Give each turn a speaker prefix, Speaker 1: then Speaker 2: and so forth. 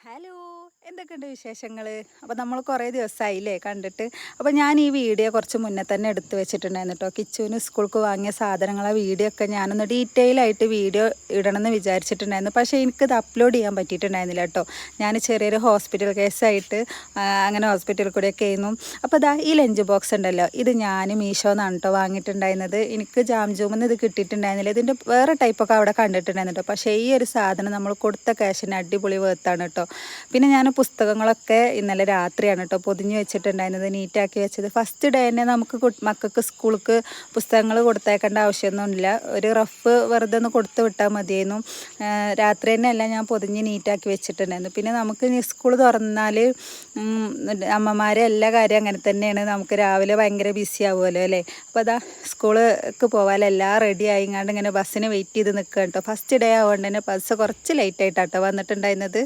Speaker 1: Hello, എന്തൊക്കെയുണ്ട് വിശേഷങ്ങൾ? അപ്പോൾ നമ്മൾ കുറേ ദിവസമായില്ലേ കണ്ടിട്ട്. അപ്പോൾ ഞാൻ ഈ വീഡിയോ കുറച്ച് മുന്നേ തന്നെ എടുത്ത് വെച്ചിട്ടുണ്ടായിരുന്നു കേട്ടോ. കിച്ചുവിന് സ്കൂൾക്ക് വാങ്ങിയ സാധനങ്ങളെ വീഡിയോ ഒക്കെ ഞാനൊന്ന് ഡീറ്റെയിൽ ആയിട്ട് വീഡിയോ ഇടണമെന്ന് വിചാരിച്ചിട്ടുണ്ടായിരുന്നു. പക്ഷേ എനിക്കിത് അപ്ലോഡ് ചെയ്യാൻ പറ്റിയിട്ടുണ്ടായിരുന്നില്ല കേട്ടോ. ഞാൻ ചെറിയൊരു ഹോസ്പിറ്റൽ കേസായിട്ട് അങ്ങനെ ഹോസ്പിറ്റലിൽ കൂടെയൊക്കെ ആയിരുന്നു. അപ്പോൾ ഇതാ ഈ ലഞ്ച് ബോക്സ് ഉണ്ടല്ലോ, ഇത് ഞാൻ മീഷോന്നാണ് കേട്ടോ വാങ്ങിയിട്ടുണ്ടായിരുന്നത്. എനിക്ക് ജാംജൂമെന്ന് ഇത് കിട്ടിയിട്ടുണ്ടായിരുന്നില്ല. ഇതിൻ്റെ വേറെ ടൈപ്പൊക്കെ അവിടെ കണ്ടിട്ടുണ്ടായിരുന്നു കേട്ടോ. പക്ഷേ ഈ ഒരു സാധനം നമ്മൾ കൊടുത്ത ക്യാഷിന് അടിപൊളി വേർത്താണ് കേട്ടോ. പിന്നെ ഞാൻ പുസ്തകങ്ങളൊക്കെ ഇന്നലെ രാത്രിയാണ് കേട്ടോ പൊതിഞ്ഞ് വെച്ചിട്ടുണ്ടായിരുന്നത്, നീറ്റാക്കി വെച്ചത്. ഫസ്റ്റ് ഡേ തന്നെ നമുക്ക് മക്കൾക്ക് സ്കൂൾക്ക് പുസ്തകങ്ങൾ കൊടുത്തേക്കേണ്ട ആവശ്യമൊന്നുമില്ല. ഒരു റഫ് വെറുതെ ഒന്ന് കൊടുത്ത് വിട്ടാൽ മതിയായിരുന്നു. രാത്രി തന്നെ എല്ലാം ഞാൻ പൊതിഞ്ഞ് നീറ്റാക്കി വെച്ചിട്ടുണ്ടായിരുന്നു. പിന്നെ നമുക്ക് സ്കൂൾ തുറന്നാൽ അമ്മമാരെ എല്ലാ കാര്യം അങ്ങനെ തന്നെയാണ്. നമുക്ക് രാവിലെ ഭയങ്കര ബിസി ആവുമല്ലോ അല്ലേ. അപ്പോൾ അതാ സ്കൂൾക്ക് പോകാൻ എല്ലാം റെഡി ആയിങ്ങാണ്ട് ഇങ്ങനെ ബസ്സിന് വെയിറ്റ് ചെയ്ത് നിൽക്കുക കേട്ടോ. ഫസ്റ്റ് ഡേ ആവുകൊണ്ട് തന്നെ ബസ് കുറച്ച് ലേറ്റ് ആയിട്ടാട്ടോ വന്നിട്ടുണ്ടായിരുന്നത്.